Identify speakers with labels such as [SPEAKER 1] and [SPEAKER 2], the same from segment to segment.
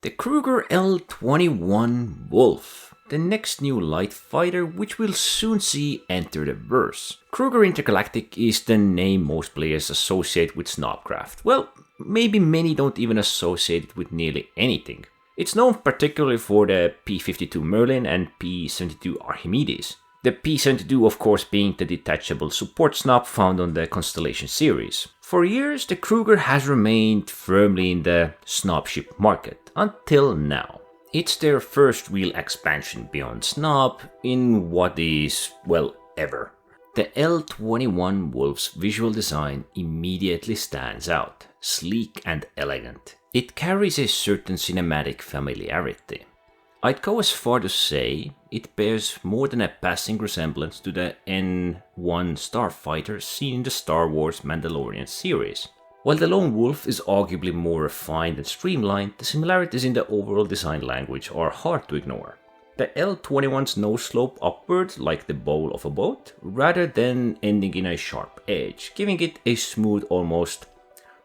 [SPEAKER 1] The Kruger L-21 Wolf, the next new light fighter which we'll soon see enter the verse. Kruger Intergalactic is the name most players associate with snobcraft. Well, maybe many don't even associate it with nearly anything. It's known particularly for the P-52 Merlin and P-72 Archimedes. The P-72 of course being the detachable support snub found on the Constellation series. For years, the Kruger has remained firmly in the snub ship market, until now. It's their first real expansion beyond snub in what is, well, ever. The L-21 Wolf's visual design immediately stands out, sleek and elegant. It carries a certain cinematic familiarity. I'd go as far to say it bears more than a passing resemblance to the N-1 starfighter seen in the Star Wars Mandalorian series. While the Lone Wolf is arguably more refined and streamlined, the similarities in the overall design language are hard to ignore. The L-21's nose slope upward like the bowl of a boat, rather than ending in a sharp edge, giving it a smooth, almost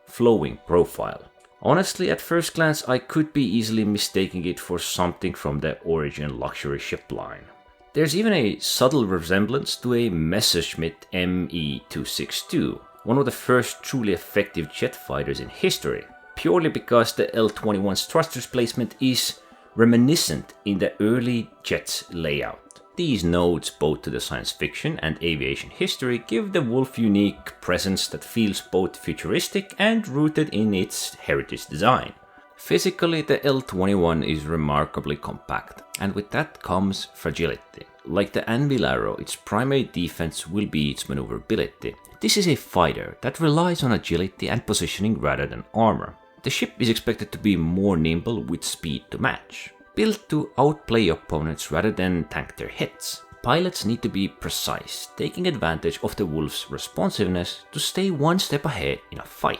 [SPEAKER 1] flowing profile. Honestly, at first glance, I could be easily mistaking it for something from the Origin luxury ship line. There's even a subtle resemblance to a Messerschmitt Me-262, one of the first truly effective jet fighters in history, purely because the L-21's thrusters placement is reminiscent in the early jet's layout. These nods both to the science fiction and aviation history give the Wolf unique presence that feels both futuristic and rooted in its heritage design. Physically, the L-21 is remarkably compact, and with that comes fragility. Like the Anvil Arrow, its primary defense will be its maneuverability. This is a fighter that relies on agility and positioning rather than armor. The ship is expected to be more nimble with speed to match, built to outplay opponents rather than tank their hits. Pilots need to be precise, taking advantage of the Wolf's responsiveness to stay one step ahead in a fight.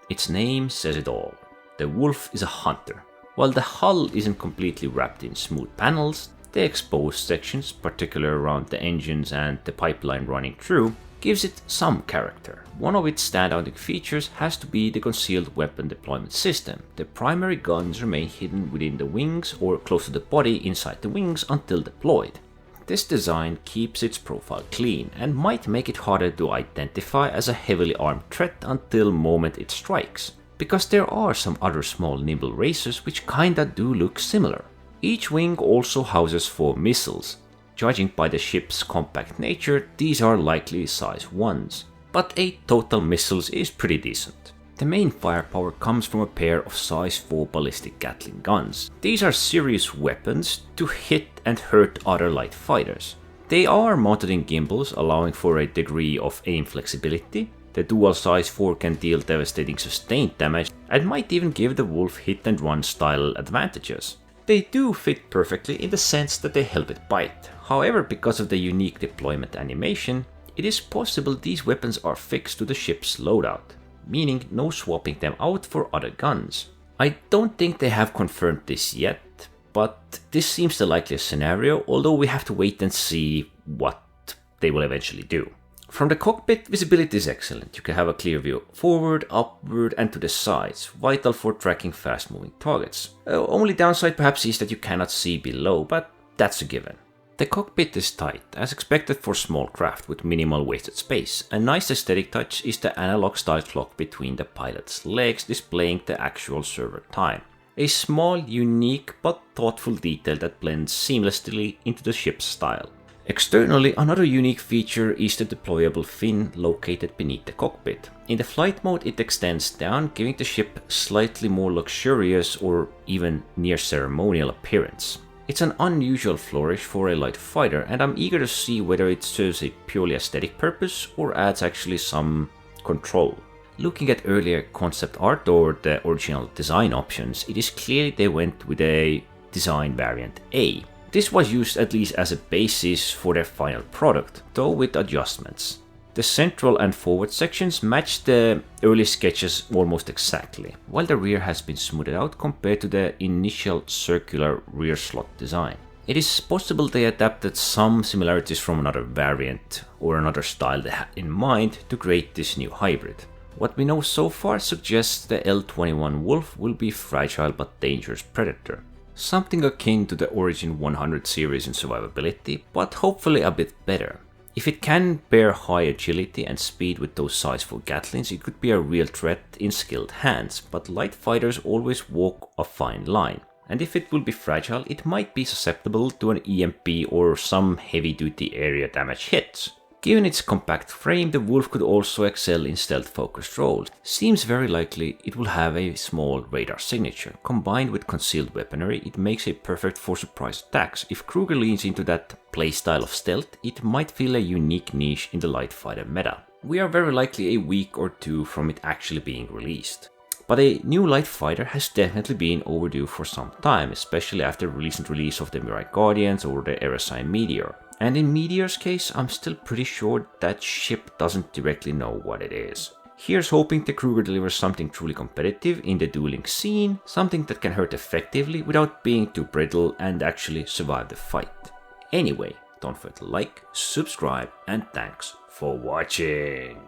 [SPEAKER 1] Its name says it all. The Wolf is a hunter. While the hull isn't completely wrapped in smooth panels, the exposed sections, particularly around the engines and the pipeline running through, gives it some character. One of its standout features has to be the concealed weapon deployment system. The primary guns remain hidden within the wings or close to the body inside the wings until deployed. This design keeps its profile clean and might make it harder to identify as a heavily armed threat until moment it strikes, because there are some other small nimble racers which kinda do look similar. Each wing also houses 4 missiles. Judging by the ship's compact nature, these are likely size 1s, but 8 total missiles is pretty decent. The main firepower comes from a pair of size 4 ballistic gatling guns. These are serious weapons to hit and hurt other light fighters. They are mounted in gimbals, allowing for a degree of aim flexibility. The dual size 4 can deal devastating sustained damage and might even give the Wolf hit and run style advantages. They do fit perfectly in the sense that they help it bite. However, because of the unique deployment animation, it is possible these weapons are fixed to the ship's loadout, meaning no swapping them out for other guns. I don't think they have confirmed this yet, but this seems the likeliest scenario, although we have to wait and see what they will eventually do. From the cockpit, visibility is excellent. You can have a clear view forward, upward and to the sides, vital for tracking fast-moving targets. Only downside perhaps is that you cannot see below, but that's a given. The cockpit is tight, as expected for small craft with minimal wasted space. A nice aesthetic touch is the analog-style clock between the pilot's legs displaying the actual server time. A small, unique but thoughtful detail that blends seamlessly into the ship's style. Externally, another unique feature is the deployable fin located beneath the cockpit. In the flight mode, it extends down, giving the ship slightly more luxurious or even near ceremonial appearance. It's an unusual flourish for a light fighter, and I'm eager to see whether it serves a purely aesthetic purpose or adds actually some control. Looking at earlier concept art or the original design options, it is clear they went with a design variant A. This was used at least as a basis for their final product, though with adjustments. The central and forward sections match the early sketches almost exactly, while the rear has been smoothed out compared to the initial circular rear slot design. It is possible they adapted some similarities from another variant or another style they had in mind to create this new hybrid. What we know so far suggests the L-21 Wolf will be a fragile but dangerous predator. Something akin to the Origin 100 series in survivability, but hopefully a bit better. If it can bear high agility and speed with those sizable gatlings, it could be a real threat in skilled hands, but light fighters always walk a fine line. And if it will be fragile, it might be susceptible to an EMP or some heavy-duty area damage hits. Given its compact frame, the Wolf could also excel in stealth-focused roles. Seems very likely it will have a small radar signature. Combined with concealed weaponry, it makes it perfect for surprise attacks. If Krueger leans into that playstyle of stealth, it might fill a unique niche in the light fighter meta. We are very likely a week or two from it actually being released. But a new light fighter has definitely been overdue for some time, especially after the recent release of the Mirai Guardians or the RSI Meteor. And in Meteor's case, I'm still pretty sure that ship doesn't directly know what it is. Here's hoping the Krueger delivers something truly competitive in the dueling scene, something that can hurt effectively without being too brittle and actually survive the fight. Anyway, don't forget to like, subscribe, and thanks for watching!